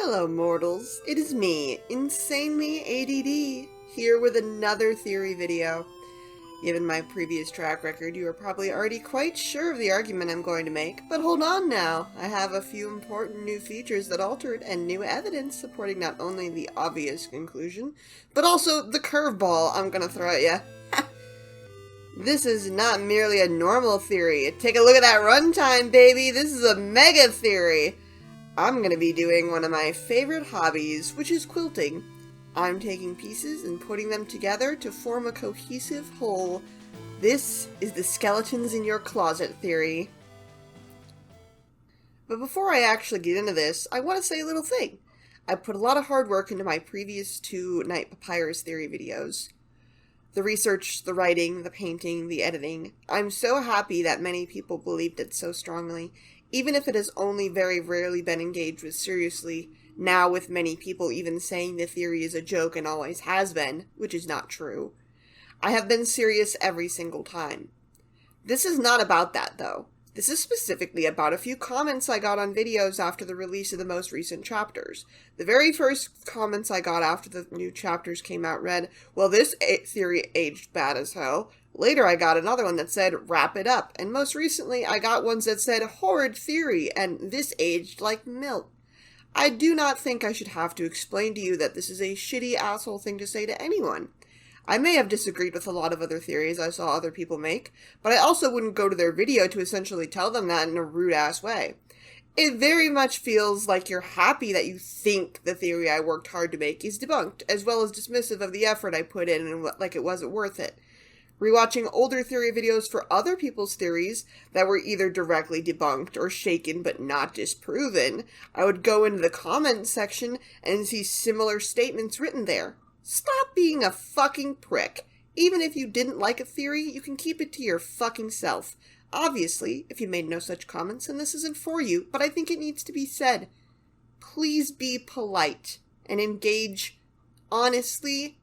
Hello mortals, it is me, InsanelyADD, here with another theory video. Given my previous track record, you are probably already quite sure of the argument I'm going to make, but hold on now, I have a few important new features that alter it and new evidence supporting not only the obvious conclusion, but also the curveball I'm gonna throw at you. This is not merely a normal theory. Take a look at that runtime, baby! This is a mega theory! I'm gonna be doing one of my favorite hobbies, which is quilting. I'm taking pieces and putting them together to form a cohesive whole. This is the skeletons in your closet theory. But before I actually get into this, I want to say a little thing. I put a lot of hard work into my previous two Night Papyrus theory videos. The research, the writing, the painting, the editing. I'm so happy that many people believed it so strongly, even if it has only very rarely been engaged with seriously, now with many people even saying the theory is a joke and always has been, which is not true. I have been serious every single time. This is not about that, though. This is specifically about a few comments I got on videos after the release of the most recent chapters. The very first comments I got after the new chapters came out read, "Well, this theory aged bad as hell." Later I got another one that said, "Wrap it up." And most recently I got ones that said, "Horrid theory," and "This aged like milk." I do not think I should have to explain to you that this is a shitty asshole thing to say to anyone. I may have disagreed with a lot of other theories I saw other people make, but I also wouldn't go to their video to essentially tell them that in a rude-ass way. It very much feels like you're happy that you think the theory I worked hard to make is debunked, as well as dismissive of the effort I put in and like it wasn't worth it. Rewatching older theory videos for other people's theories that were either directly debunked or shaken but not disproven, I would go into the comments section and see similar statements written there. Stop being a fucking prick. Even if you didn't like a theory, you can keep it to your fucking self. Obviously, if you made no such comments, then this isn't for you, but I think it needs to be said. Please be polite and engage honestly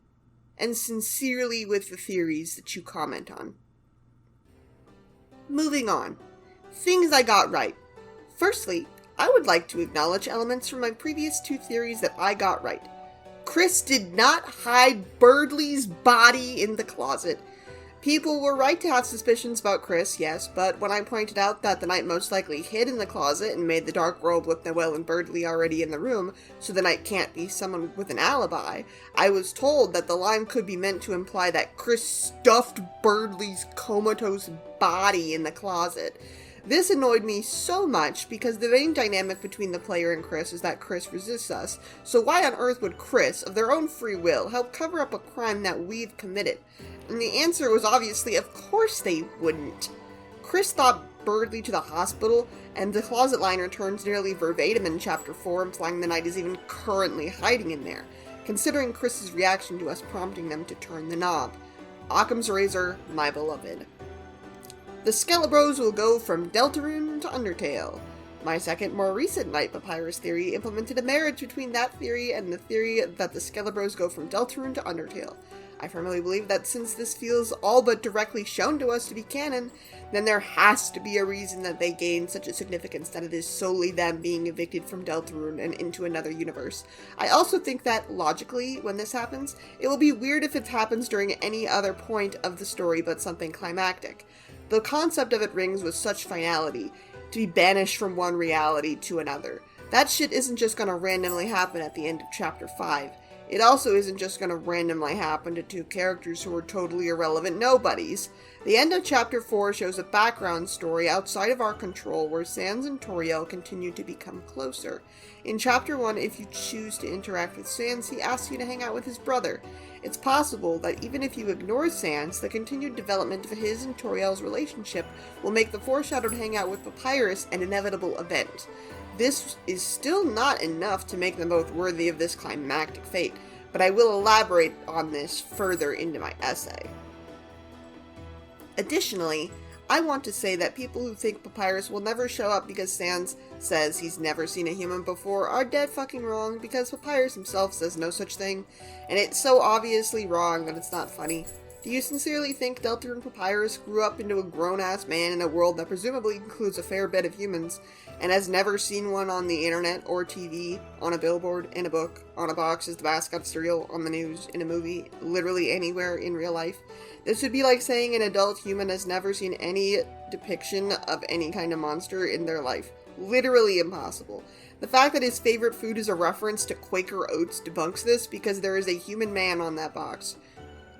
and sincerely with the theories that you comment on. Moving on. Things I got right. Firstly, I would like to acknowledge elements from my previous two theories that I got right. Chris did not hide Birdley's body in the closet. People were right to have suspicions about Chris, yes, but when I pointed out that the Knight most likely hid in the closet and made the Dark World with Noelle and Birdley already in the room, so the Knight can't be someone with an alibi, I was told that the line could be meant to imply that Chris stuffed Birdley's comatose body in the closet. This annoyed me so much because the main dynamic between the player and Chris is that Chris resists us, so why on earth would Chris, of their own free will, help cover up a crime that we've committed? And the answer was obviously, of course they wouldn't. Chris thought Birdley to the hospital, and the closet line returns nearly verbatim in Chapter 4, implying the Knight is even currently hiding in there, considering Chris's reaction to us prompting them to turn the knob. Occam's razor, my beloved. The Skele-Bros will go from Deltarune to Undertale. My second, more recent Night Papyrus theory implemented a marriage between that theory and the theory that the Skele-Bros go from Deltarune to Undertale. I firmly believe that since this feels all but directly shown to us to be canon, then there has to be a reason that they gain such a significance that it is solely them being evicted from Deltarune and into another universe. I also think that, logically, when this happens, it will be weird if it happens during any other point of the story but something climactic. The concept of it rings with such finality, to be banished from one reality to another. That shit isn't just gonna randomly happen at the end of Chapter 5. It also isn't just gonna randomly happen to two characters who are totally irrelevant nobodies. The end of Chapter 4 shows a background story outside of our control where Sans and Toriel continue to become closer. In Chapter 1, if you choose to interact with Sans, he asks you to hang out with his brother. It's possible that even if you ignore Sans, the continued development of his and Toriel's relationship will make the foreshadowed hangout with Papyrus an inevitable event. This is still not enough to make them both worthy of this climactic fate, but I will elaborate on this further into my essay. Additionally, I want to say that people who think Papyrus will never show up because Sans says he's never seen a human before are dead fucking wrong, because Papyrus himself says no such thing, and it's so obviously wrong that it's not funny. Do you sincerely think Deltarune Papyrus grew up into a grown-ass man in a world that presumably includes a fair bit of humans, and has never seen one on the internet or TV, on a billboard, in a book, on a box as the mascot of cereal, on the news, in a movie, literally anywhere in real life? This would be like saying an adult human has never seen any depiction of any kind of monster in their life. Literally impossible. The fact that his favorite food is a reference to Quaker Oats debunks this because there is a human man on that box.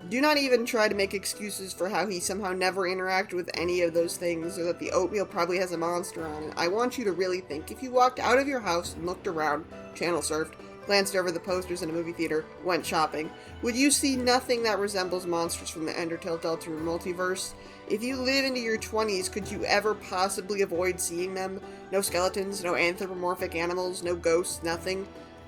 Do not even try to make excuses for how he somehow never interacted with any of those things, or that the oatmeal probably has a monster on it. I want you to really think, if you walked out of your house and looked around, channel surfed, glanced over the posters in a movie theater, went shopping, would you see nothing that resembles monsters from the Undertale Deltarune multiverse? If you live into your 20s, could you ever possibly avoid seeing them? No skeletons, no anthropomorphic animals, no ghosts, nothing?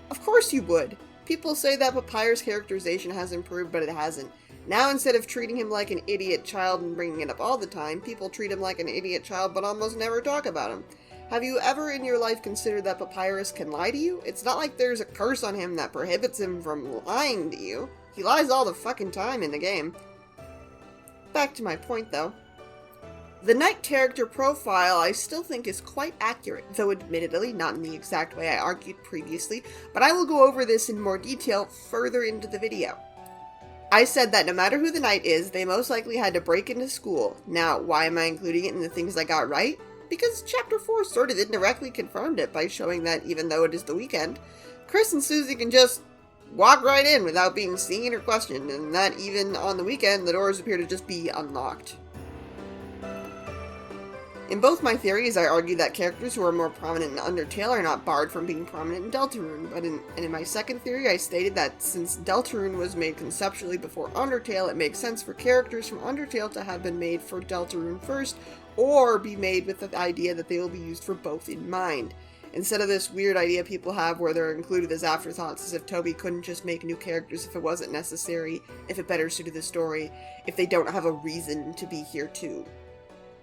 Of course you would! People say that Papyrus' characterization has improved, but it hasn't. Now, instead of treating him like an idiot child and bringing it up all the time, people treat him like an idiot child but almost never talk about him. Have you ever in your life considered that Papyrus can lie to you? It's not like there's a curse on him that prohibits him from lying to you. He lies all the fucking time in the game. Back to my point, though. The Knight character profile I still think is quite accurate, though admittedly not in the exact way I argued previously, but I will go over this in more detail further into the video. I said that no matter who the Knight is, they most likely had to break into school. Now, why am I including it in the things I got right? Because Chapter 4 sort of indirectly confirmed it by showing that even though it is the weekend, Chris and Susie can just walk right in without being seen or questioned, and that even on the weekend, the doors appear to just be unlocked. In both my theories, I argue that characters who are more prominent in Undertale are not barred from being prominent in Deltarune, but in my second theory, I stated that since Deltarune was made conceptually before Undertale, it makes sense for characters from Undertale to have been made for Deltarune first, or be made with the idea that they will be used for both in mind. Instead of this weird idea people have where they're included as afterthoughts, as if Toby couldn't just make new characters if it wasn't necessary, if it better suited the story, if they don't have a reason to be here too.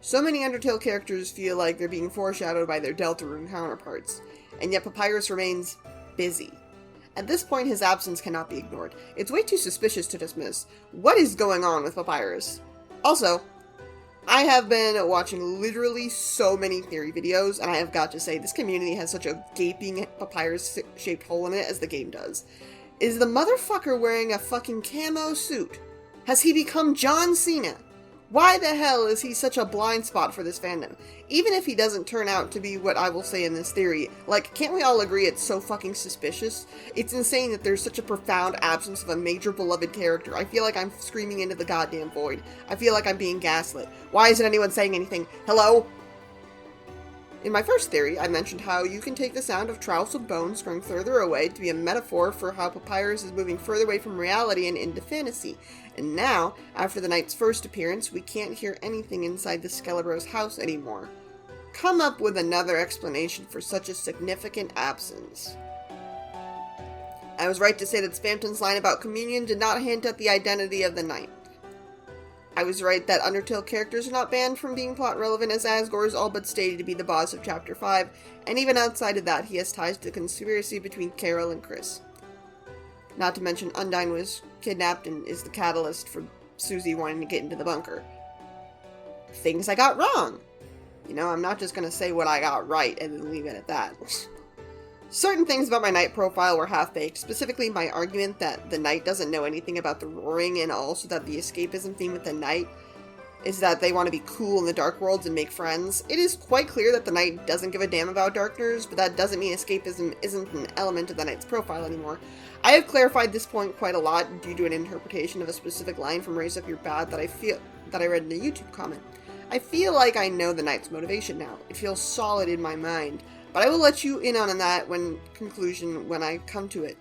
So many Undertale characters feel like they're being foreshadowed by their Deltarune counterparts, and yet Papyrus remains busy. At this point, his absence cannot be ignored. It's way too suspicious to dismiss. What is going on with Papyrus? Also, I have been watching literally so many theory videos, and I have got to say, this community has such a gaping Papyrus-shaped hole in it as the game does. Is the motherfucker wearing a fucking camo suit? Has he become John Cena? Why the hell is he such a blind spot for this fandom? Even if he doesn't turn out to be what I will say in this theory, like, can't we all agree it's so fucking suspicious? It's insane that there's such a profound absence of a major beloved character. I feel like I'm screaming into the goddamn void. I feel like I'm being gaslit. Why isn't anyone saying anything? Hello? In my first theory, I mentioned how you can take the sound of troughs of bones growing further away to be a metaphor for how Papyrus is moving further away from reality and into fantasy. And now, after the Knight's first appearance, we can't hear anything inside the Skele-Bros house anymore. Come up with another explanation for such a significant absence. I was right to say that Spamton's line about communion did not hint at the identity of the Knight. I was right that Undertale characters are not banned from being plot relevant, as Asgore is all but stated to be the boss of Chapter 5, and even outside of that, he has ties to the conspiracy between Carol and Chris. Not to mention Undyne was kidnapped and is the catalyst for Susie wanting to get into the bunker. Things I got wrong! You know, I'm not just gonna say what I got right and then leave it at that. Certain things about my Knight profile were half-baked, specifically my argument that the Knight doesn't know anything about the roaring, and also that the escapism theme with the Knight is that they want to be cool in the Dark Worlds and make friends. It is quite clear that the Knight doesn't give a damn about Darkness, but that doesn't mean escapism isn't an element of the Knight's profile anymore. I have clarified this point quite a lot due to an interpretation of a specific line from Raise Up Your Bad that I read in a YouTube comment. I feel like I know the Knight's motivation now. It feels solid in my mind. But I will let you in on that when I come to it.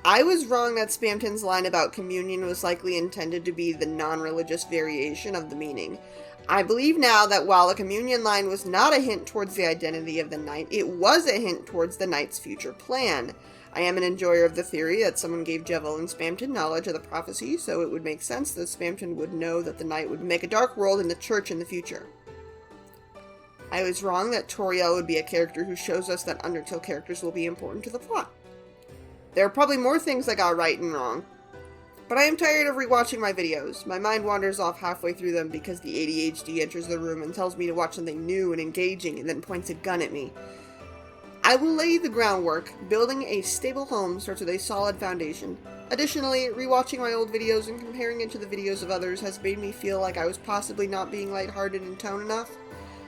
I was wrong that Spamton's line about communion was likely intended to be the non-religious variation of the meaning. I believe now that while the communion line was not a hint towards the identity of the Knight, it was a hint towards the Knight's future plan. I am an enjoyer of the theory that someone gave Jevil and Spamton knowledge of the prophecy, so it would make sense that Spamton would know that the Knight would make a dark world in the church in the future. I was wrong that Toriel would be a character who shows us that Undertale characters will be important to the plot. There are probably more things I got right and wrong. But I am tired of rewatching my videos. My mind wanders off halfway through them because the ADHD enters the room and tells me to watch something new and engaging and then points a gun at me. I will lay the groundwork. Building a stable home starts with a solid foundation. Additionally, rewatching my old videos and comparing it to the videos of others has made me feel like I was possibly not being lighthearted in tone enough.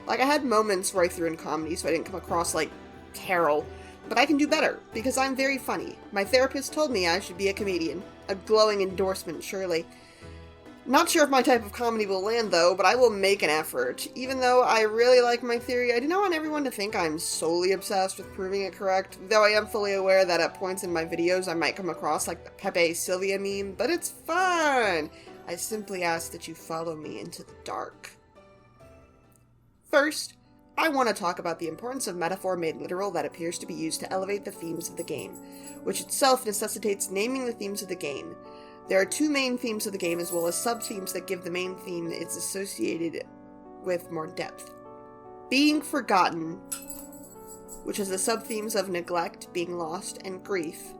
Like, I had moments where I threw in comedy so I didn't come across like Carol, but I can do better, because I'm very funny. My therapist told me I should be a comedian. A glowing endorsement, surely. Not sure if my type of comedy will land, though, but I will make an effort. Even though I really like my theory, I do not want everyone to think I'm solely obsessed with proving it correct, though I am fully aware that at points in my videos I might come across like the Pepe Sylvia meme, but it's fun! I simply ask that you follow me into the dark. First, I want to talk about the importance of metaphor made literal that appears to be used to elevate the themes of the game, which itself necessitates naming the themes of the game. There are two main themes of the game as well as sub-themes that give the main theme its associated with more depth. Being forgotten, which has the sub-themes of neglect, being lost, and grief.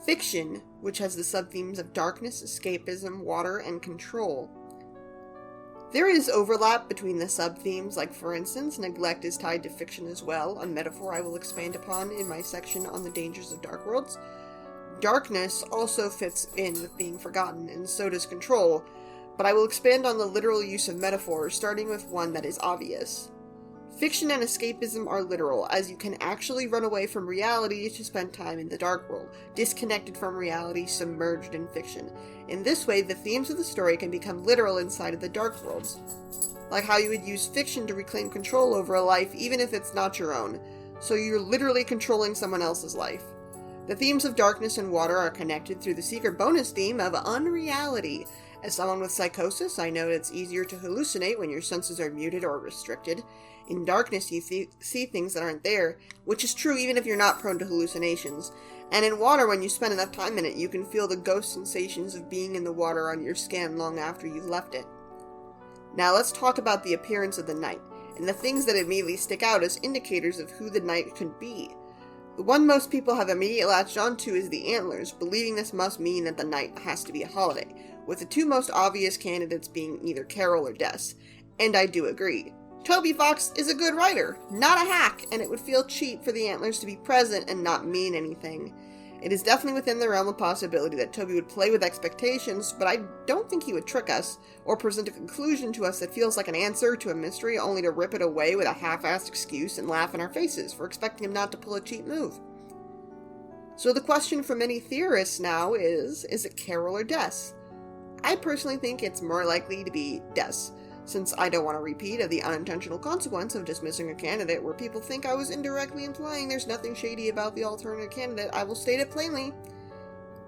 Fiction, which has the sub-themes of darkness, escapism, water, and control. There is overlap between the sub-themes, like for instance, neglect is tied to fiction as well, a metaphor I will expand upon in my section on the dangers of Dark Worlds. Darkness also fits in with being forgotten, and so does control, but I will expand on the literal use of metaphors, starting with one that is obvious. Fiction and escapism are literal, as you can actually run away from reality to spend time in the dark world, disconnected from reality, submerged in fiction. In this way, the themes of the story can become literal inside of the dark worlds. Like how you would use fiction to reclaim control over a life even if it's not your own, so you're literally controlling someone else's life. The themes of darkness and water are connected through the secret bonus theme of unreality. As someone with psychosis, I know it's easier to hallucinate when your senses are muted or restricted. In darkness, you see things that aren't there, which is true even if you're not prone to hallucinations. And in water, when you spend enough time in it, you can feel the ghost sensations of being in the water on your skin long after you've left it. Now let's talk about the appearance of the knight, and the things that immediately stick out as indicators of who the knight could be. The one most people have immediately latched onto is the antlers, believing this must mean that the night has to be a holiday, with the two most obvious candidates being either Carol or Des. And I do agree. Toby Fox is a good writer, not a hack, and it would feel cheap for the antlers to be present and not mean anything. It is definitely within the realm of possibility that Toby would play with expectations, but I don't think he would trick us, or present a conclusion to us that feels like an answer to a mystery only to rip it away with a half-assed excuse and laugh in our faces for expecting him not to pull a cheap move. So the question for many theorists now is it Carol or Des? I personally think it's more likely to be Des, since I don't want a repeat of the unintentional consequence of dismissing a candidate where people think I was indirectly implying there's nothing shady about the alternate candidate. I will state it plainly.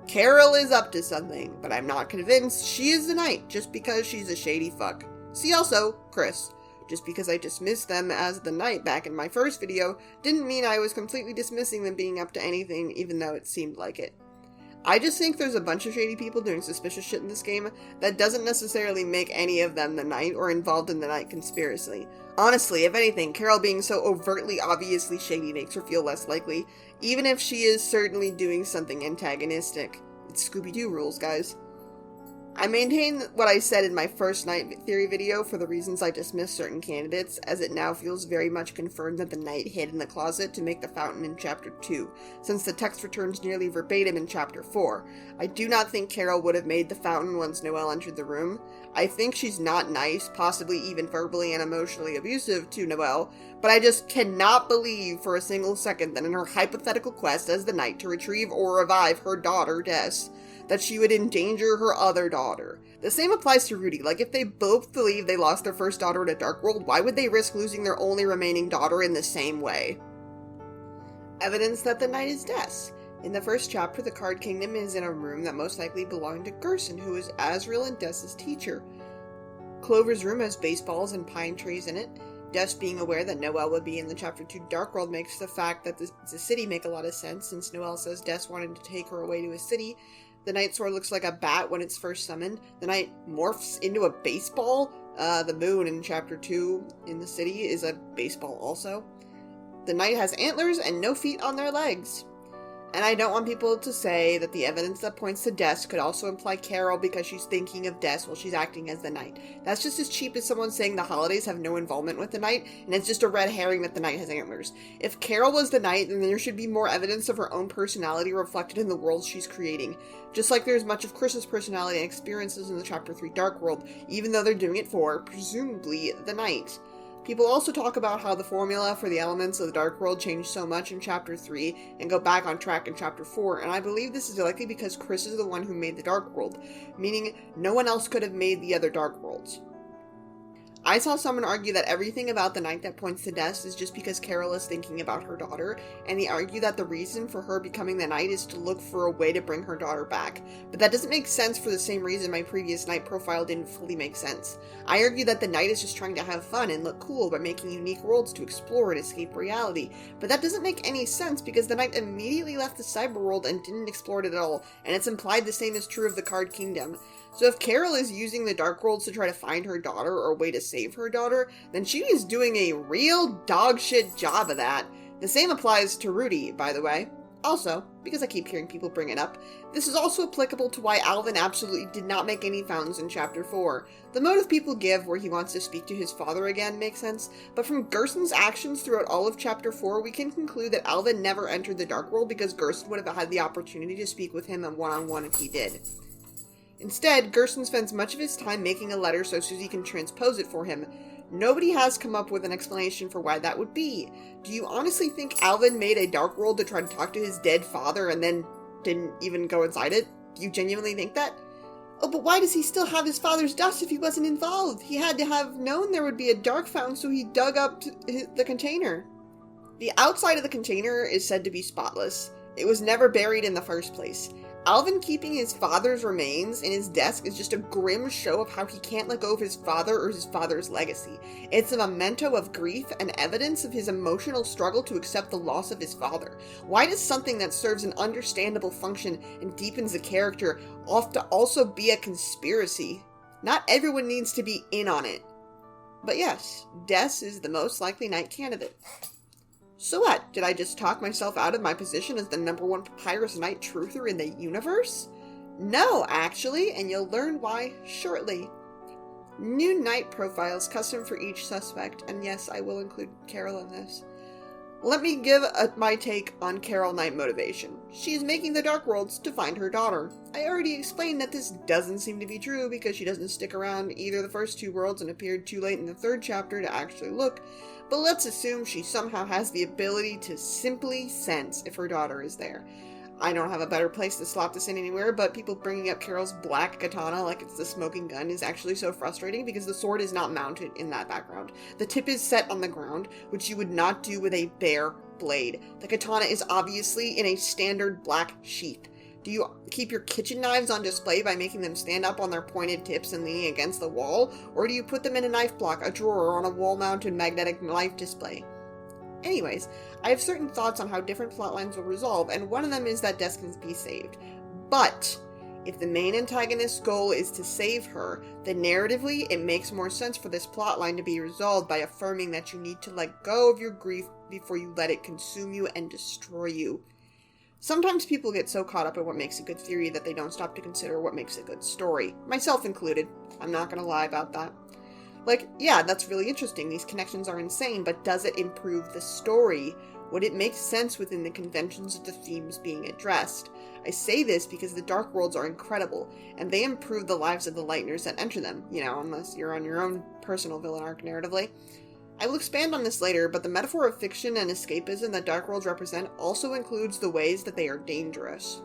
Carol is up to something, but I'm not convinced she is the knight just because she's a shady fuck. See also, Chris. Just because I dismissed them as the knight back in my first video didn't mean I was completely dismissing them being up to anything, even though it seemed like it. I just think there's a bunch of shady people doing suspicious shit in this game that doesn't necessarily make any of them the knight or involved in the knight conspiracy. Honestly, if anything, Carol being so overtly obviously shady makes her feel less likely, even if she is certainly doing something antagonistic. It's Scooby-Doo rules, guys. I maintain what I said in my first Knight theory video for the reasons I dismissed certain candidates, as it now feels very much confirmed that the knight hid in the closet to make the fountain in Chapter 2, since the text returns nearly verbatim in Chapter 4. I do not think Carol would have made the fountain once Noelle entered the room. I think she's not nice, possibly even verbally and emotionally abusive to Noelle, but I just cannot believe for a single second that in her hypothetical quest as the knight to retrieve or revive her daughter, Des, that she would endanger her other daughter. The same applies to Rudy. Like, if they both believe they lost their first daughter in a dark world, why would they risk losing their only remaining daughter in the same way? Evidence that the knight is Des. In the first chapter, the Card Kingdom is in a room that most likely belonged to Gerson, who is Azrael and Des' teacher. Clover's room has baseballs and pine trees in it. Des being aware that Noelle would be in the Chapter 2 Dark World makes the fact that it's a city make a lot of sense, since Noelle says Des wanted to take her away to a city. The Night Sword looks like a bat when it's first summoned. The Night morphs into a baseball. The moon in Chapter 2 in the city is a baseball also. The Night has antlers and no feet on their legs. And I don't want people to say that the evidence that points to Des could also imply Carol because she's thinking of Des while she's acting as the knight. That's just as cheap as someone saying the holidays have no involvement with the knight, and it's just a red herring that the knight has antlers. If Carol was the knight, then there should be more evidence of her own personality reflected in the world she's creating. Just like there's much of Chris's personality and experiences in the Chapter 3 Dark World, even though they're doing it for, presumably, the knight. People also talk about how the formula for the elements of the Dark World changed so much in Chapter 3 and go back on track in Chapter 4, and I believe this is likely because Chris is the one who made the Dark World, meaning no one else could have made the other Dark Worlds. I saw someone argue that everything about the knight that points to Des is just because Carol is thinking about her daughter, and they argue that the reason for her becoming the knight is to look for a way to bring her daughter back. But that doesn't make sense for the same reason my previous knight profile didn't fully make sense. I argue that the knight is just trying to have fun and look cool by making unique worlds to explore and escape reality. But that doesn't make any sense because the knight immediately left the cyber world and didn't explore it at all, and it's implied the same is true of the Card Kingdom. So if Carol is using the Dark Worlds to try to find her daughter or a way to save her daughter, then she is doing a real dogshit job of that. The same applies to Rudy, by the way. Also, because I keep hearing people bring it up, this is also applicable to why Alvin absolutely did not make any fountains in Chapter 4. The motive people give where he wants to speak to his father again makes sense, but from Gerson's actions throughout all of Chapter 4, we can conclude that Alvin never entered the Dark World because Gerson would have had the opportunity to speak with him one-on-one if he did. Instead, Gerson spends much of his time making a letter so Susie can transpose it for him. Nobody has come up with an explanation for why that would be. Do you honestly think Alvin made a Dark World to try to talk to his dead father and then didn't even go inside it? Do you genuinely think that? Oh, but why does he still have his father's dust if he wasn't involved? He had to have known there would be a dark fountain, so he dug up the container. The outside of the container is said to be spotless. It was never buried in the first place. Alvin keeping his father's remains in his desk is just a grim show of how he can't let go of his father or his father's legacy. It's a memento of grief and evidence of his emotional struggle to accept the loss of his father. Why does something that serves an understandable function and deepens the character have to also be a conspiracy? Not everyone needs to be in on it. But yes, Des is the most likely knight candidate. So what? Did I just talk myself out of my position as the #1 Papyrus Knight truther in the universe? No, actually, and you'll learn why shortly. New knight profiles custom for each suspect, and yes, I will include Carol in this. Let me give my take on Carol Knight motivation. She is making the Dark Worlds to find her daughter. I already explained that this doesn't seem to be true because she doesn't stick around either the first 2 worlds and appeared too late in the 3rd chapter to actually look, but let's assume she somehow has the ability to simply sense if her daughter is there. I don't have a better place to slot this in anywhere, but people bringing up Carol's black katana like it's the smoking gun is actually so frustrating because the sword is not mounted in that background. The tip is set on the ground, which you would not do with a bare blade. The katana is obviously in a standard black sheath. Do you keep your kitchen knives on display by making them stand up on their pointed tips and leaning against the wall? Or do you put them in a knife block, a drawer, or on a wall-mounted magnetic knife display? Anyways, I have certain thoughts on how different plotlines will resolve, and one of them is that Des can be saved. But if the main antagonist's goal is to save her, then narratively it makes more sense for this plotline to be resolved by affirming that you need to let go of your grief before you let it consume you and destroy you. Sometimes people get so caught up in what makes a good theory that they don't stop to consider what makes a good story. Myself included. I'm not gonna lie about that. Like, yeah, that's really interesting. These connections are insane, but does it improve the story? Would it make sense within the conventions of the themes being addressed? I say this because the Dark Worlds are incredible, and they improve the lives of the Lightners that enter them, unless you're on your own personal villain arc narratively. I will expand on this later, but the metaphor of fiction and escapism that Dark Worlds represent also includes the ways that they are dangerous.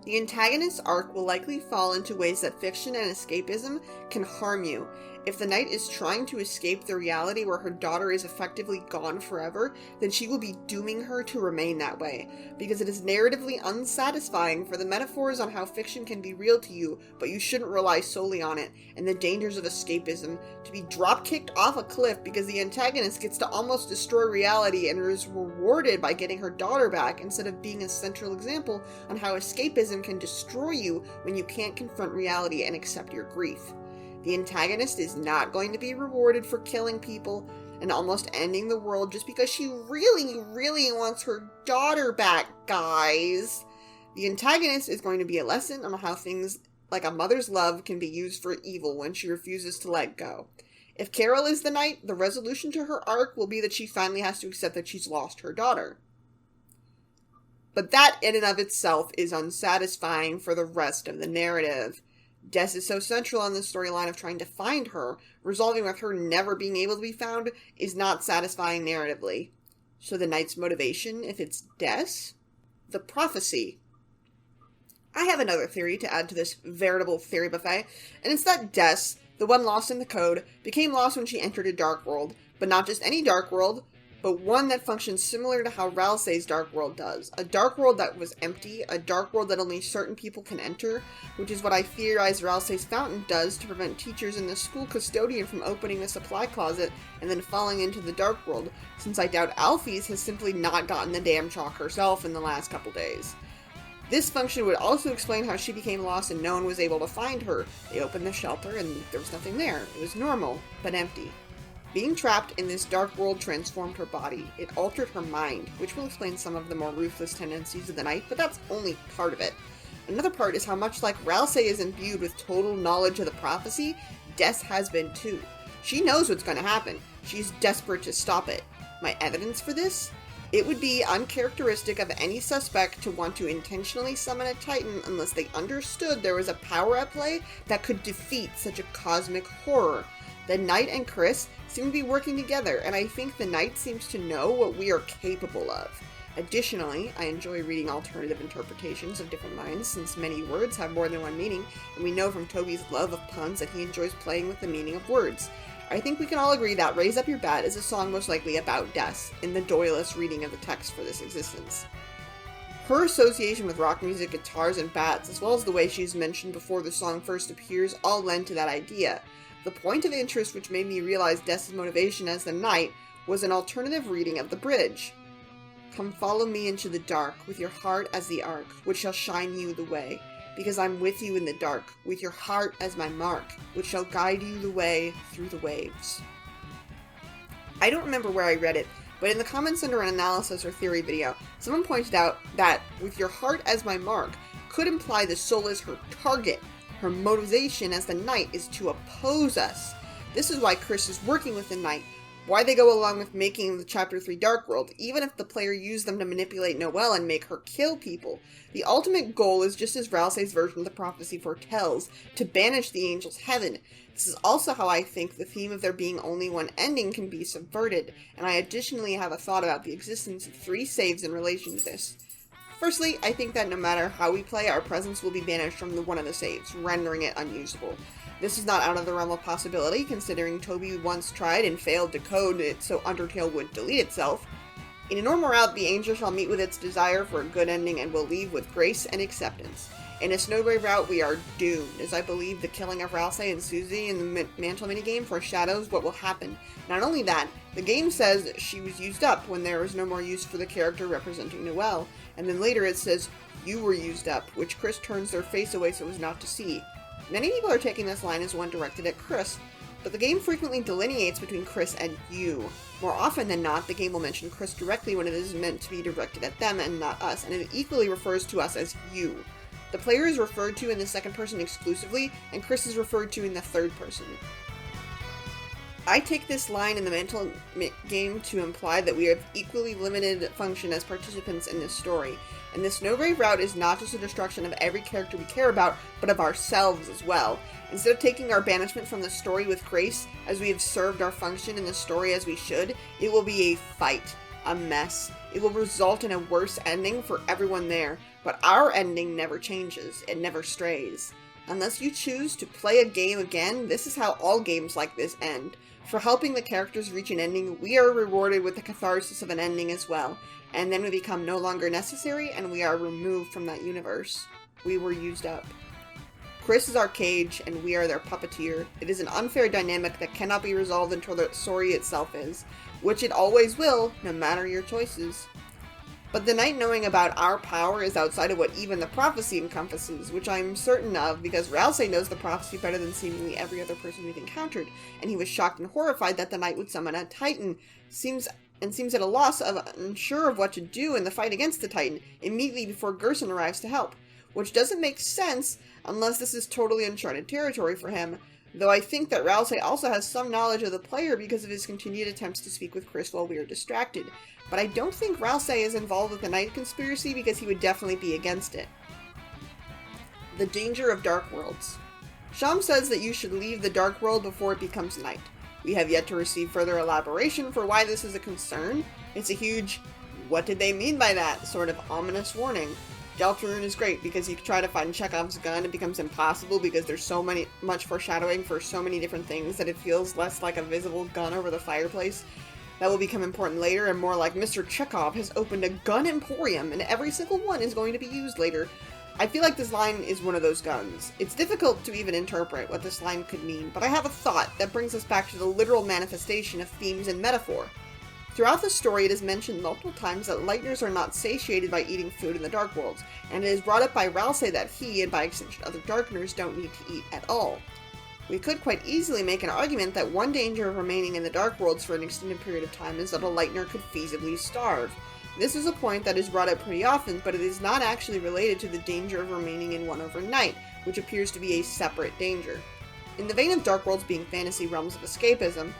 The antagonist's arc will likely fall into ways that fiction and escapism can harm you. If the knight is trying to escape the reality where her daughter is effectively gone forever, then she will be dooming her to remain that way, because it is narratively unsatisfying for the metaphors on how fiction can be real to you, but you shouldn't rely solely on it, and the dangers of escapism, to be drop-kicked off a cliff because the antagonist gets to almost destroy reality and is rewarded by getting her daughter back, instead of being a central example on how escapism can destroy you when you can't confront reality and accept your grief. The antagonist is not going to be rewarded for killing people, and almost ending the world just because she really, really wants her daughter back, guys. The antagonist is going to be a lesson on how things like a mother's love can be used for evil when she refuses to let go. If Carol is the knight, the resolution to her arc will be that she finally has to accept that she's lost her daughter. But that in and of itself is unsatisfying for the rest of the narrative. Des is so central on the storyline of trying to find her, resolving with her never being able to be found is not satisfying narratively. So the knight's motivation, if it's Des? The prophecy. I have another theory to add to this veritable theory buffet, and it's that Des, the one lost in the code, became lost when she entered a dark world, but not just any dark world, but one that functions similar to how Ralsei's dark world does. A dark world that was empty, a dark world that only certain people can enter, which is what I theorize Ralsei's fountain does to prevent teachers and the school custodian from opening the supply closet and then falling into the dark world, since I doubt Alphys has simply not gotten the damn chalk herself in the last couple days. This function would also explain how she became lost and no one was able to find her. They opened the shelter and there was nothing there. It was normal, but empty. Being trapped in this dark world transformed her body. It altered her mind, which will explain some of the more ruthless tendencies of the knight, but that's only part of it. Another part is how much like Ralsei is imbued with total knowledge of the prophecy, Des has been too. She knows what's going to happen. She's desperate to stop it. My evidence for this? It would be uncharacteristic of any suspect to want to intentionally summon a titan unless they understood there was a power at play that could defeat such a cosmic horror. The knight and Chris seem to be working together, and I think the knight seems to know what we are capable of. Additionally, I enjoy reading alternative interpretations of different minds, since many words have more than one meaning, and we know from Toby's love of puns that he enjoys playing with the meaning of words. I think we can all agree that Raise Up Your Bat is a song most likely about Des, in the Doylist reading of the text for this existence. Her association with rock music, guitars, and bats, as well as the way she's mentioned before the song first appears, all lend to that idea. The point of interest which made me realize Des' motivation as the knight was an alternative reading of the bridge. Come follow me into the dark, with your heart as the arc, which shall shine you the way, because I'm with you in the dark, with your heart as my mark, which shall guide you the way through the waves. I don't remember where I read it, but in the comments under an analysis or theory video, someone pointed out that, with your heart as my mark, could imply the soul is her target. Her motivation as the knight is to oppose us. This is why Chris is working with the knight, why they go along with making the Chapter 3 Dark World, even if the player used them to manipulate Noelle and make her kill people. The ultimate goal is just as Ralsei's version of the prophecy foretells, to banish the angels' heaven. This is also how I think the theme of there being only one ending can be subverted, and I additionally have a thought about the existence of 3 saves in relation to this. Firstly, I think that no matter how we play, our presence will be banished from one of the saves, rendering it unusable. This is not out of the realm of possibility, considering Toby once tried and failed to code it so Undertale would delete itself. In a normal route, the angel shall meet with its desire for a good ending and will leave with grace and acceptance. In a Snowgrave route, we are doomed, as I believe the killing of Ralsei and Susie in the Mantle minigame foreshadows what will happen. Not only that, the game says she was used up when there was no more use for the character representing Noelle, and then later it says, you were used up, which Chris turns their face away so as not to see. Many people are taking this line as one directed at Chris, but the game frequently delineates between Chris and you. More often than not, the game will mention Chris directly when it is meant to be directed at them and not us, and it equally refers to us as you. The player is referred to in the second person exclusively, and Chris is referred to in the third person. I take this line in the Mantle game to imply that we have equally limited function as participants in this story, and this Snowgrave route is not just a destruction of every character we care about, but of ourselves as well. Instead of taking our banishment from the story with grace, as we have served our function in the story as we should, it will be a fight, a mess. It will result in a worse ending for everyone there, but our ending never changes, it never strays. Unless you choose to play a game again, this is how all games like this end. For helping the characters reach an ending, we are rewarded with the catharsis of an ending as well, and then we become no longer necessary and we are removed from that universe. We were used up. Chris is our cage and we are their puppeteer. It is an unfair dynamic that cannot be resolved until the story itself is, which it always will, no matter your choices. But the Knight knowing about our power is outside of what even the prophecy encompasses, which I'm certain of because Rousey knows the prophecy better than seemingly every other person we've encountered, and he was shocked and horrified that the Knight would summon a Titan, seems at a loss of unsure of what to do in the fight against the Titan, immediately before Gerson arrives to help, which doesn't make sense unless this is totally uncharted territory for him, though I think that Rousey also has some knowledge of the player because of his continued attempts to speak with Chris while we are distracted. But I don't think Rousey is involved with the Knight conspiracy because he would definitely be against it. The danger of Dark Worlds. Sham says that you should leave the Dark World before it becomes night. We have yet to receive further elaboration for why this is a concern. It's a huge, what did they mean by that, sort of ominous warning. DELTARUNE is great because you try to find Chekhov's gun, it becomes impossible because there's much foreshadowing for so many different things that it feels less like a visible gun over the fireplace. That will become important later, and more like Mr. Chekhov has opened a gun emporium, and every single one is going to be used later. I feel like this line is one of those guns. It's difficult to even interpret what this line could mean, but I have a thought that brings us back to the literal manifestation of themes and metaphor. Throughout the story, it is mentioned multiple times that Lightners are not satiated by eating food in the Dark Worlds, and it is brought up by Rousey that he, and by extension other Darkners, don't need to eat at all. We could quite easily make an argument that one danger of remaining in the Dark Worlds for an extended period of time is that a Lightner could feasibly starve. This is a point that is brought up pretty often, but it is not actually related to the danger of remaining in one overnight, which appears to be a separate danger. In the vein of Dark Worlds being fantasy realms of escapism,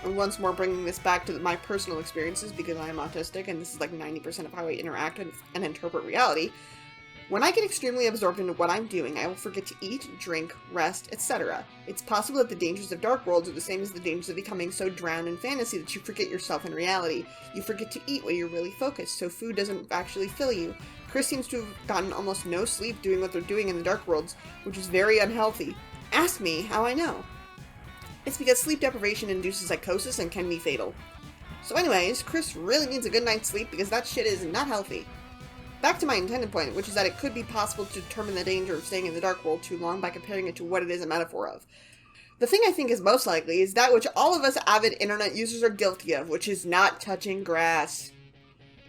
and once more bringing this back to my personal experiences because I am autistic and this is like 90% of how I interact and interpret reality, when I get extremely absorbed into what I'm doing, I will forget to eat, drink, rest, etc. It's possible that the dangers of Dark Worlds are the same as the dangers of becoming so drowned in fantasy that you forget yourself in reality. You forget to eat when you're really focused, so food doesn't actually fill you. Chris seems to have gotten almost no sleep doing what they're doing in the Dark Worlds, which is very unhealthy. Ask me how I know. It's because sleep deprivation induces psychosis and can be fatal. So anyways, Chris really needs a good night's sleep because that shit is not healthy. Back to my intended point, which is that it could be possible to determine the danger of staying in the Dark World too long by comparing it to what it is a metaphor of. The thing I think is most likely is that which all of us avid internet users are guilty of, which is not touching grass.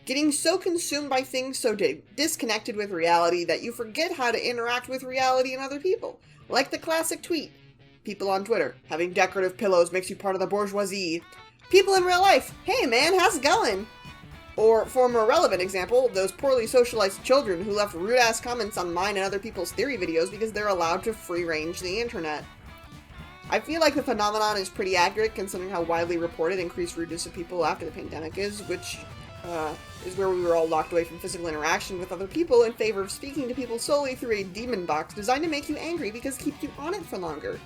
Getting so consumed by things so disconnected with reality that you forget how to interact with reality and other people. Like the classic tweet. People on Twitter, having decorative pillows makes you part of the bourgeoisie. People in real life, hey man, how's it going? Or, for a more relevant example, those poorly socialized children who left rude-ass comments on mine and other people's theory videos because they're allowed to free-range the internet. I feel like the phenomenon is pretty accurate considering how widely reported increased rudeness of people after the pandemic is, which is where we were all locked away from physical interaction with other people in favor of speaking to people solely through a demon box designed to make you angry because it keeps you on it for longer.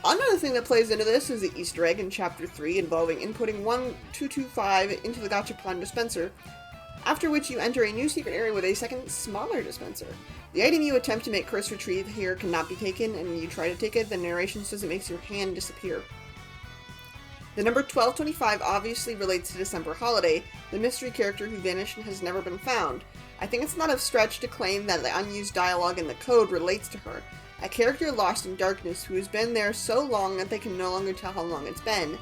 Another thing that plays into this is the Easter egg in Chapter 3 involving inputting 1225 into the Gachapon dispenser, after which you enter a new secret area with a second, smaller dispenser. The item you attempt to make Chris retrieve here cannot be taken, and when you try to take it, the narration says it makes your hand disappear. The number 1225 obviously relates to December Holiday, the mystery character who vanished and has never been found. I think it's not a stretch to claim that the unused dialogue in the code relates to her. A character lost in darkness who has been there so long that they can no longer tell how long it's been.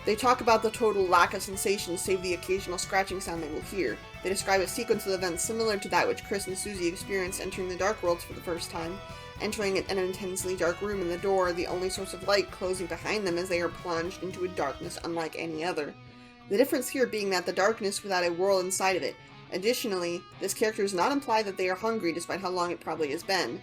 They talk about the total lack of sensation save the occasional scratching sound they will hear. They describe a sequence of events similar to that which Chris and Susie experienced entering the Dark Worlds for the first time, entering an intensely dark room and the door, the only source of light, closing behind them as they are plunged into a darkness unlike any other. The difference here being that the darkness without a world inside of it. Additionally, this character does not imply that they are hungry despite how long it probably has been.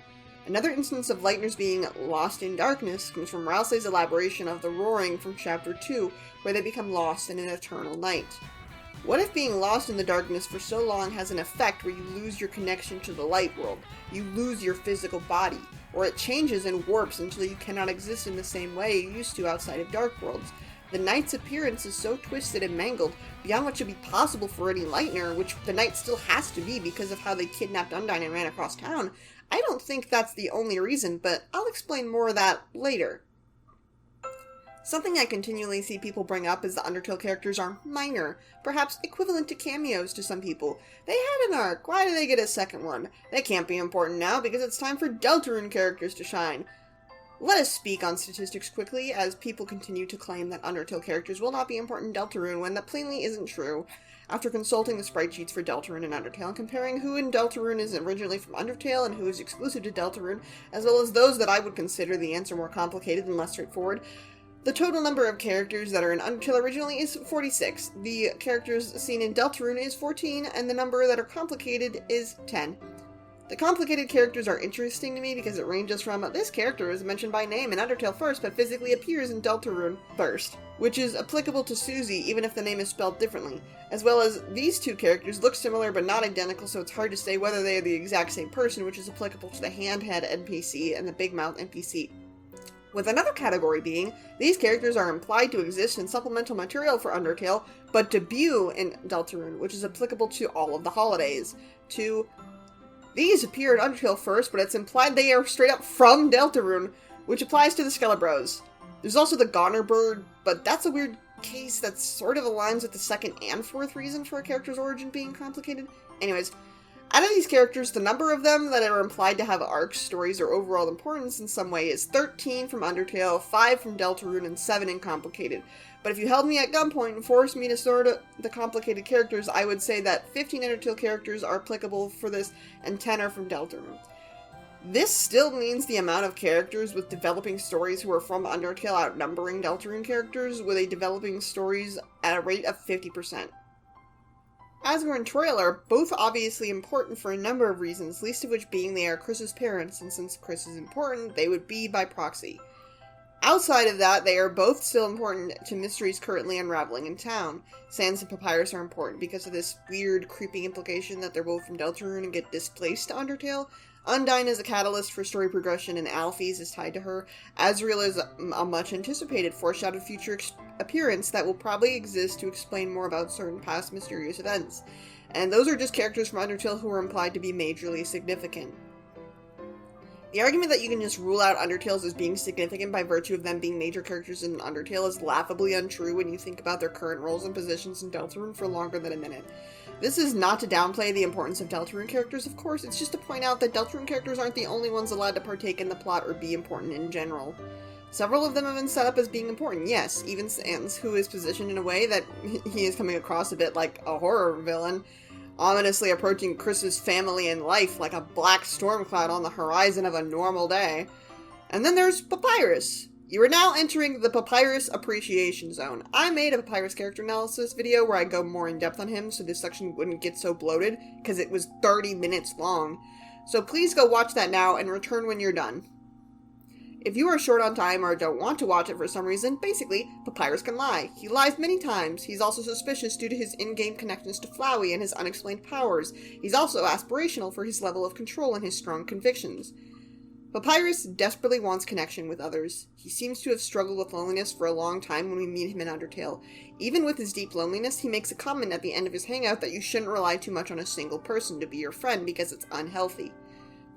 Another instance of Lightners being lost in darkness comes from Rousey's elaboration of the roaring from Chapter 2, where they become lost in an eternal night. What if being lost in the darkness for so long has an effect where you lose your connection to the light world, you lose your physical body, or it changes and warps until you cannot exist in the same way you used to outside of Dark Worlds? The Knight's appearance is so twisted and mangled beyond what should be possible for any Lightner, which the Knight still has to be because of how they kidnapped Undyne and ran across town. I don't think that's the only reason, but I'll explain more of that later. Something I continually see people bring up is the Undertale characters are minor, perhaps equivalent to cameos to some people. They had an arc, why do they get a second one? They can't be important now because it's time for Deltarune characters to shine. Let us speak on statistics quickly, as people continue to claim that Undertale characters will not be important in Deltarune when that plainly isn't true. After consulting the sprite sheets for Deltarune and Undertale, and comparing who in Deltarune is originally from Undertale and who is exclusive to Deltarune, as well as those that I would consider the answer more complicated and less straightforward, the total number of characters that are in Undertale originally is 46. The characters seen in Deltarune is 14, and the number that are complicated is 10. The complicated characters are interesting to me because it ranges from, this character is mentioned by name in Undertale first, but physically appears in Deltarune first, which is applicable to Susie even if the name is spelled differently, as well as these two characters look similar but not identical, so it's hard to say whether they are the exact same person, which is applicable to the Handhead NPC and the Big Mouth NPC. With another category being, these characters are implied to exist in supplemental material for Undertale, but debut in Deltarune, which is applicable to all of the holidays. These appear in Undertale first, but it's implied they are straight up from Deltarune, which applies to the Skele-Bros. There's also the Goner Bird, but that's a weird case that sort of aligns with the second and fourth reason for a character's origin being complicated. Anyways, out of these characters, the number of them that are implied to have arcs, stories, or overall importance in some way is 13 from Undertale, 5 from Deltarune, and 7 in Complicated. But if you held me at gunpoint and forced me to sort the complicated characters, I would say that 15 Undertale characters are applicable for this, and 10 are from Deltarune. This still means the amount of characters with developing stories who are from Undertale outnumbering Deltarune characters, with a developing stories at a rate of 50%. Asgore and Troil are both obviously important for a number of reasons, least of which being they are Chris's parents, and since Chris is important, they would be by proxy. Outside of that, they are both still important to mysteries currently unraveling in town. Sans and Papyrus are important because of this weird, creeping implication that they're both from Deltarune and get displaced to Undertale. Undyne is a catalyst for story progression, and Alphys is tied to her. Azrael is a much-anticipated foreshadowed future appearance that will probably exist to explain more about certain past mysterious events. And those are just characters from Undertale who are implied to be majorly significant. The argument that you can just rule out Undertales as being significant by virtue of them being major characters in Undertale is laughably untrue when you think about their current roles and positions in Deltarune for longer than a minute. This is not to downplay the importance of Deltarune characters, of course, it's just to point out that Deltarune characters aren't the only ones allowed to partake in the plot or be important in general. Several of them have been set up as being important, yes, even Sans, who is positioned in a way that he is coming across a bit like a horror villain, ominously approaching Chris's family and life like a black storm cloud on the horizon of a normal day. And then there's Papyrus. You are now entering the Papyrus Appreciation Zone. I made a Papyrus character analysis video where I go more in depth on him so this section wouldn't get so bloated, because it was 30 minutes long. So please go watch that now and return when you're done. If you are short on time or don't want to watch it for some reason, basically, Papyrus can lie. He lies many times. He's also suspicious due to his in-game connections to Flowey and his unexplained powers. He's also aspirational for his level of control and his strong convictions. Papyrus desperately wants connection with others. He seems to have struggled with loneliness for a long time when we meet him in Undertale. Even with his deep loneliness, he makes a comment at the end of his hangout that you shouldn't rely too much on a single person to be your friend because it's unhealthy.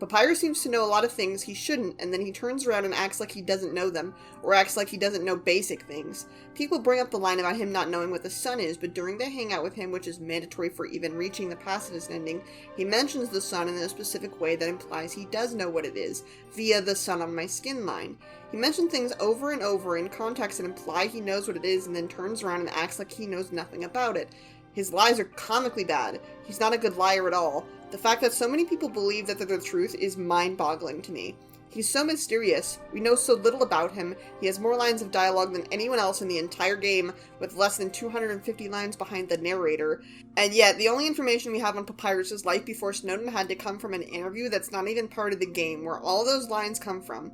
Papyrus seems to know a lot of things he shouldn't, and then he turns around and acts like he doesn't know them, or acts like he doesn't know basic things. People bring up the line about him not knowing what the sun is, but during the hangout with him, which is mandatory for even reaching the pacifist ending, he mentions the sun in a specific way that implies he does know what it is, via the sun on my skin line. He mentions things over and over in context that imply he knows what it is, and then turns around and acts like he knows nothing about it. His lies are comically bad. He's not a good liar at all. The fact that so many people believe that they're the truth is mind-boggling to me. He's so mysterious. We know so little about him. He has more lines of dialogue than anyone else in the entire game, with less than 250 lines behind the narrator. And yet, the only information we have on Papyrus' life before Snowden had to come from an interview that's not even part of the game, where all those lines come from.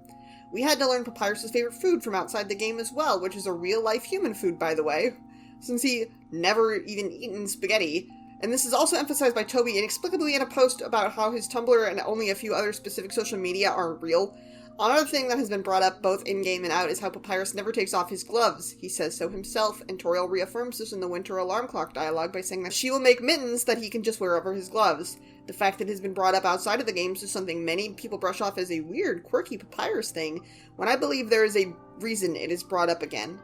We had to learn Papyrus' favorite food from outside the game as well, which is a real-life human food, by the way, since he never even eaten spaghetti. And this is also emphasized by Toby inexplicably in a post about how his Tumblr and only a few other specific social media aren't real. Another thing that has been brought up both in-game and out is how Papyrus never takes off his gloves. He says so himself, and Toriel reaffirms this in the Winter Alarm Clock dialogue by saying that she will make mittens that he can just wear over his gloves. The fact that it has been brought up outside of the games is something many people brush off as a weird, quirky Papyrus thing, when I believe there is a reason it is brought up again.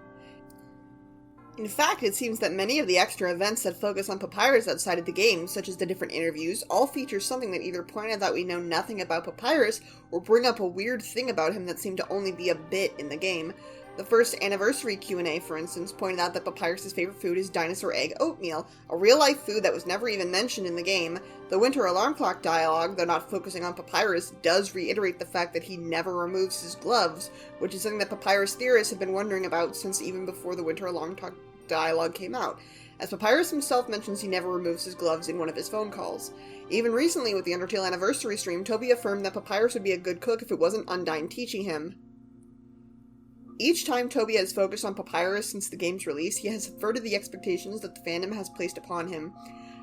In fact, it seems that many of the extra events that focus on Papyrus outside of the game, such as the different interviews, all feature something that either point out that we know nothing about Papyrus, or bring up a weird thing about him that seemed to only be a bit in the game. The first anniversary Q&A, for instance, pointed out that Papyrus' favorite food is dinosaur egg oatmeal, a real-life food that was never even mentioned in the game. The Winter Alarm Clock dialogue, though not focusing on Papyrus, does reiterate the fact that he never removes his gloves, which is something that Papyrus theorists have been wondering about since even before the Winter Alarm Clock dialogue came out, as Papyrus himself mentions he never removes his gloves in one of his phone calls. Even recently, with the Undertale anniversary stream, Toby affirmed that Papyrus would be a good cook if it wasn't Undyne teaching him. Each time Toby has focused on Papyrus since the game's release, he has subverted the expectations that the fandom has placed upon him.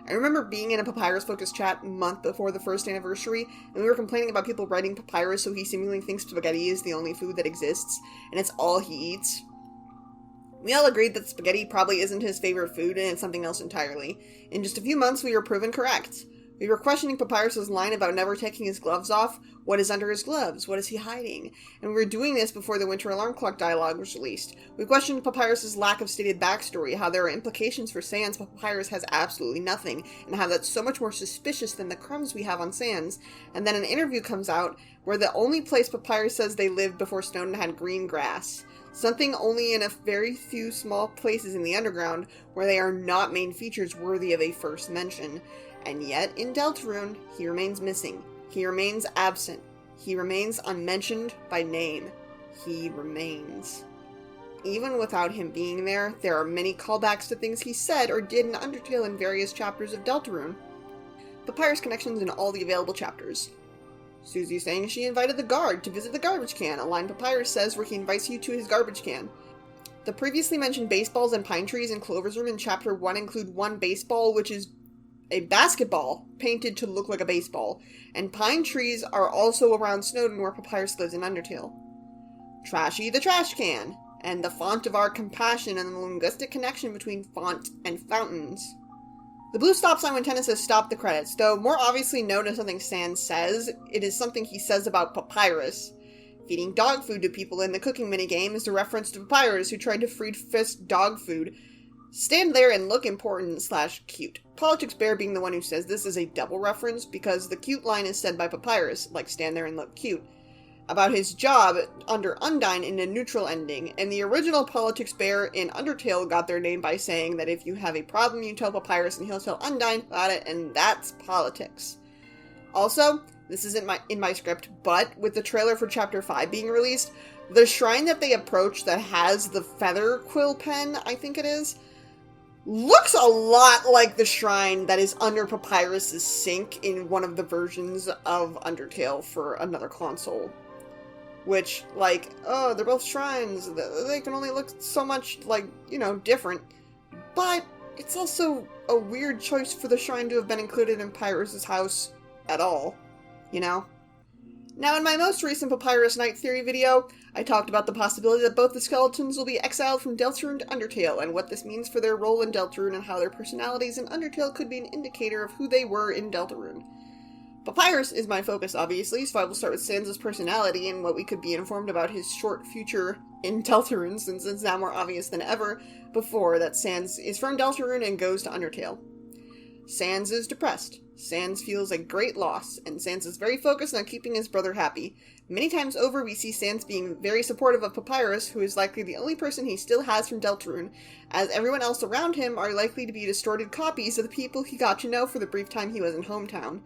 I remember being in a Papyrus-focused chat a month before the first anniversary, and we were complaining about people writing Papyrus so he seemingly thinks spaghetti is the only food that exists, and it's all he eats. We all agreed that spaghetti probably isn't his favorite food and it's something else entirely. In just a few months, we were proven correct. We were questioning Papyrus' line about never taking his gloves off. What is under his gloves? What is he hiding? And we were doing this before the Winter Alarm Clock dialogue was released. We questioned Papyrus' lack of stated backstory, how there are implications for Sans but Papyrus has absolutely nothing, and how that's so much more suspicious than the crumbs we have on Sans. And then an interview comes out where the only place Papyrus says they lived before Snowdin had green grass. Something only in a very few small places in the underground where they are not main features worthy of a first mention. And yet, in Deltarune, he remains missing. He remains absent. He remains unmentioned by name. He remains. Even without him being there, there are many callbacks to things he said or did in Undertale in various chapters of Deltarune. Papyrus connections in all the available chapters. Susie saying she invited the guard to visit the garbage can, a line Papyrus says where he invites you to his garbage can. The previously mentioned baseballs and pine trees in Clover's room in Chapter 1 include one baseball, which is a basketball painted to look like a baseball, and pine trees are also around Snowdin where Papyrus lives in Undertale. Trashy the trash can, and the font of our compassion and the linguistic connection between font and fountains. The blue stop sign when Tennis says stop the credits, though more obviously known as something Sans says, it is something he says about Papyrus. Feeding dog food to people in the cooking minigame is a reference to Papyrus who tried to free fist dog food. Stand there and look important / cute. Politics Bear being the one who says this is a double reference because the cute line is said by Papyrus, like stand there and look cute, about his job under Undyne in a neutral ending, and the original Politics Bear in Undertale got their name by saying that if you have a problem you tell Papyrus and he'll tell Undyne about it, and that's politics. Also, this isn't in my script, but with the trailer for Chapter 5 being released, the shrine that they approach that has the feather quill pen, I think it is, looks a lot like the shrine that is under Papyrus' sink in one of the versions of Undertale for another console. Which, like, oh, they're both shrines, they can only look so much, like, different. But it's also a weird choice for the shrine to have been included in Papyrus' house at all, Now, in my most recent Papyrus Night Theory video, I talked about the possibility that both the skeletons will be exiled from Deltarune to Undertale, and what this means for their role in Deltarune and how their personalities in Undertale could be an indicator of who they were in Deltarune. Papyrus is my focus, obviously, so I will start with Sans' personality and what we could be informed about his short future in Deltarune, since it's now more obvious than ever before that Sans is from Deltarune and goes to Undertale. Sans is depressed. Sans feels a great loss, and Sans is very focused on keeping his brother happy. Many times over, we see Sans being very supportive of Papyrus, who is likely the only person he still has from Deltarune, as everyone else around him are likely to be distorted copies of the people he got to know for the brief time he was in Hometown.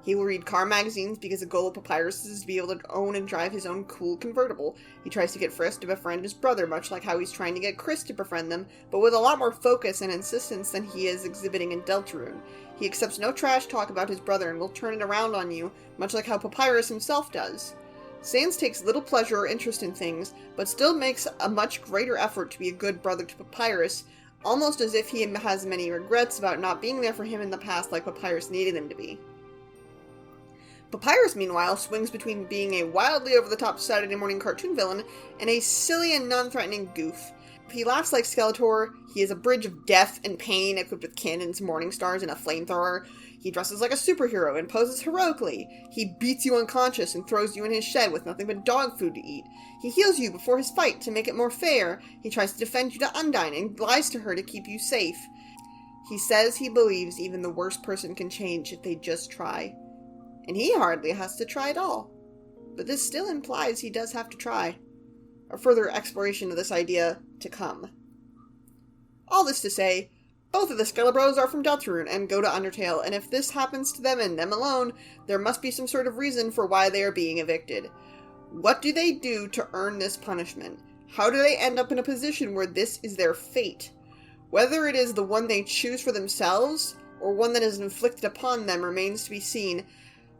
He will read car magazines because the goal of Papyrus is to be able to own and drive his own cool convertible. He tries to get Frisk to befriend his brother, much like how he's trying to get Chris to befriend them, but with a lot more focus and insistence than he is exhibiting in Deltarune. He accepts no trash talk about his brother and will turn it around on you, much like how Papyrus himself does. Sans takes little pleasure or interest in things, but still makes a much greater effort to be a good brother to Papyrus, almost as if he has many regrets about not being there for him in the past like Papyrus needed him to be. Papyrus, meanwhile, swings between being a wildly over-the-top Saturday morning cartoon villain and a silly and non-threatening goof. He laughs like Skeletor. He is a bridge of death and pain equipped with cannons, morning stars, and a flamethrower. He dresses like a superhero and poses heroically. He beats you unconscious and throws you in his shed with nothing but dog food to eat. He heals you before his fight to make it more fair. He tries to defend you to Undyne and lies to her to keep you safe. He says he believes even the worst person can change if they just try. And he hardly has to try at all. But this still implies he does have to try. A further exploration of this idea to come. All this to say, both of the Skele-Bros are from Deltarune and go to Undertale, and if this happens to them and them alone, there must be some sort of reason for why they are being evicted. What do they do to earn this punishment? How do they end up in a position where this is their fate? Whether it is the one they choose for themselves, or one that is inflicted upon them remains to be seen,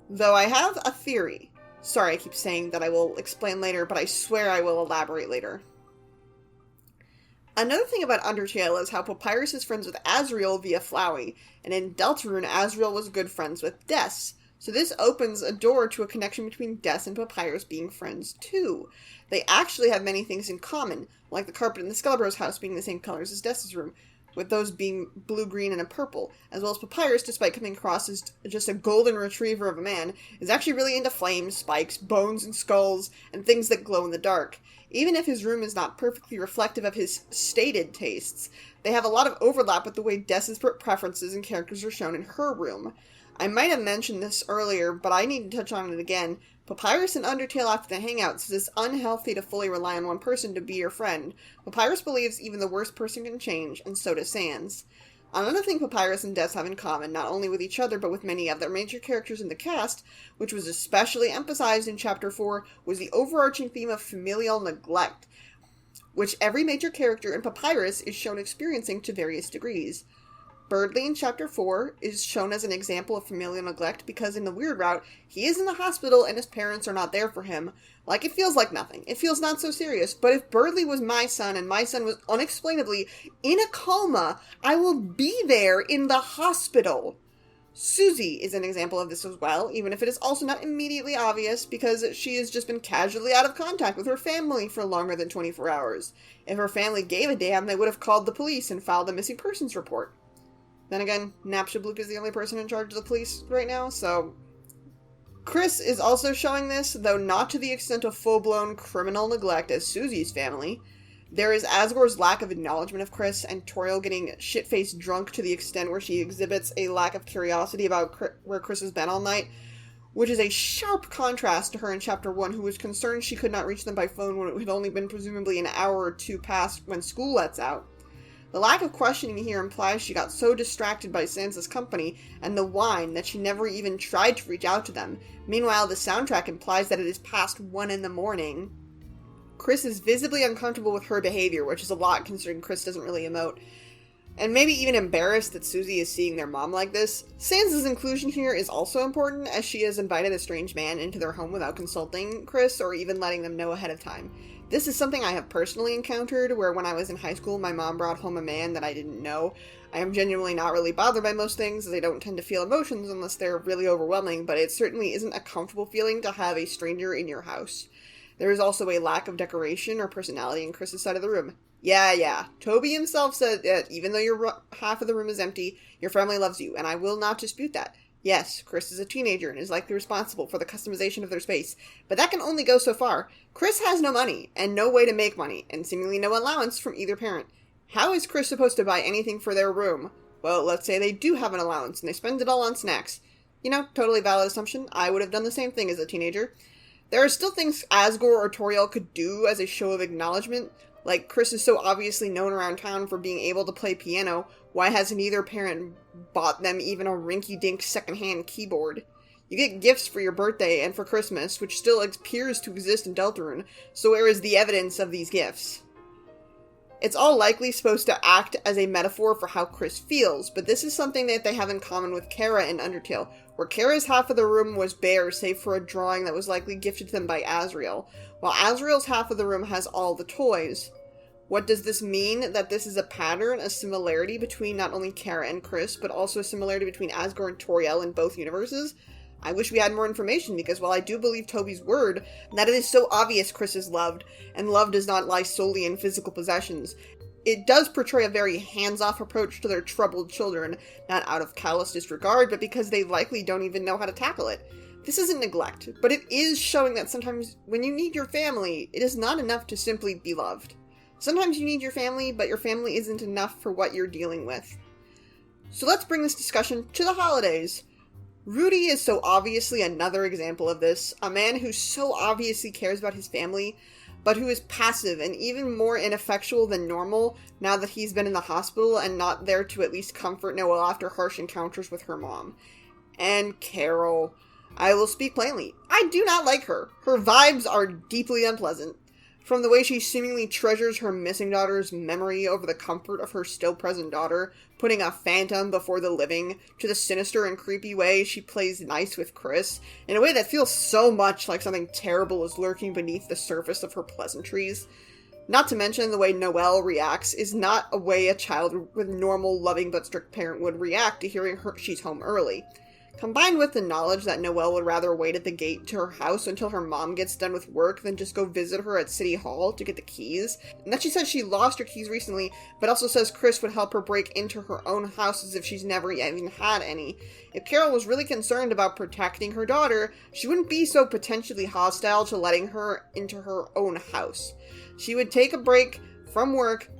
though I have a theory. Sorry, I keep saying that I will explain later, but I swear I will elaborate later. Another thing about Undertale is how Papyrus is friends with Asriel via Flowey, and in Deltarune, Asriel was good friends with Des. So this opens a door to a connection between Des and Papyrus being friends too. They actually have many things in common, like the carpet in the Skele-Bros house being the same colors as Des' room, with those being blue, green, and a purple, as well as Papyrus, despite coming across as just a golden retriever of a man, is actually really into flames, spikes, bones, and skulls, and things that glow in the dark. Even if his room is not perfectly reflective of his stated tastes, they have a lot of overlap with the way Des' preferences and characters are shown in her room. I might have mentioned this earlier, but I need to touch on it again. Papyrus in Undertale after the Hangout says it's unhealthy to fully rely on one person to be your friend. Papyrus believes even the worst person can change, and so does Sans. Another thing Papyrus and Des have in common, not only with each other but with many other major characters in the cast, which was especially emphasized in Chapter 4, was the overarching theme of familial neglect, which every major character in Papyrus is shown experiencing to various degrees. Birdly in Chapter 4 is shown as an example of familial neglect because in the Weird Route, he is in the hospital and his parents are not there for him. Like, it feels like nothing. It feels not so serious. But if Birdly was my son and my son was unexplainably in a coma, I will be there in the hospital. Susie is an example of this as well, even if it is also not immediately obvious because she has just been casually out of contact with her family for longer than 24 hours. If her family gave a damn, they would have called the police and filed a missing persons report. Then again, Napshablook is the only person in charge of the police right now, so... Chris is also showing this, though not to the extent of full-blown criminal neglect as Susie's family. There is Asgore's lack of acknowledgement of Chris, and Toriel getting shit-faced drunk to the extent where she exhibits a lack of curiosity about where Chris has been all night, which is a sharp contrast to her in Chapter 1, who was concerned she could not reach them by phone when it had only been presumably an hour or two past when school lets out. The lack of questioning here implies she got so distracted by Sansa's company and the wine that she never even tried to reach out to them. Meanwhile, the soundtrack implies that it is past 1 a.m. Chris is visibly uncomfortable with her behavior, which is a lot considering Chris doesn't really emote. And maybe even embarrassed that Susie is seeing their mom like this. Sansa's inclusion here is also important, as she has invited a strange man into their home without consulting Chris or even letting them know ahead of time. This is something I have personally encountered, where when I was in high school, my mom brought home a man that I didn't know. I am genuinely not really bothered by most things, as I don't tend to feel emotions unless they're really overwhelming, but it certainly isn't a comfortable feeling to have a stranger in your house. There is also a lack of decoration or personality in Chris's side of the room. Yeah. Toby himself said that even though your half of the room is empty, your family loves you, and I will not dispute that. Yes, Chris is a teenager and is likely responsible for the customization of their space, but that can only go so far. Chris has no money, and no way to make money, and seemingly no allowance from either parent. How is Chris supposed to buy anything for their room? Well, let's say they do have an allowance, and they spend it all on snacks. Totally valid assumption. I would have done the same thing as a teenager. There are still things Asgore or Toriel could do as a show of acknowledgement. Like, Chris is so obviously known around town for being able to play piano, why hasn't either parent bought them even a rinky-dink secondhand keyboard? You get gifts for your birthday and for Christmas, which still appears to exist in Deltarune, so where is the evidence of these gifts? It's all likely supposed to act as a metaphor for how Chris feels, but this is something that they have in common with Kara in Undertale, where Kara's half of the room was bare save for a drawing that was likely gifted to them by Asriel, while Asriel's half of the room has all the toys. What does this mean? That this is a pattern, a similarity between not only Kara and Chris, but also a similarity between Asgore and Toriel in both universes? I wish we had more information, because while I do believe Toby's word, that it is so obvious Chris is loved, and love does not lie solely in physical possessions, it does portray a very hands-off approach to their troubled children, not out of callous disregard, but because they likely don't even know how to tackle it. This isn't neglect, but it is showing that sometimes when you need your family, it is not enough to simply be loved. Sometimes you need your family, but your family isn't enough for what you're dealing with. So let's bring this discussion to the holidays. Rudy is so obviously another example of this, a man who so obviously cares about his family, but who is passive and even more ineffectual than normal now that he's been in the hospital and not there to at least comfort Noelle after harsh encounters with her mom. And Carol. I will speak plainly. I do not like her. Her vibes are deeply unpleasant. From the way she seemingly treasures her missing daughter's memory over the comfort of her still-present daughter, putting a phantom before the living, to the sinister and creepy way she plays nice with Chris, in a way that feels so much like something terrible is lurking beneath the surface of her pleasantries. Not to mention the way Noelle reacts is not a way a child with normal, loving but strict parent would react to hearing she's home early. Combined with the knowledge that Noelle would rather wait at the gate to her house until her mom gets done with work than just go visit her at City Hall to get the keys, and that she says she lost her keys recently, but also says Chris would help her break into her own house as if she's never even had any. If Carol was really concerned about protecting her daughter, she wouldn't be so potentially hostile to letting her into her own house. She would take a break from work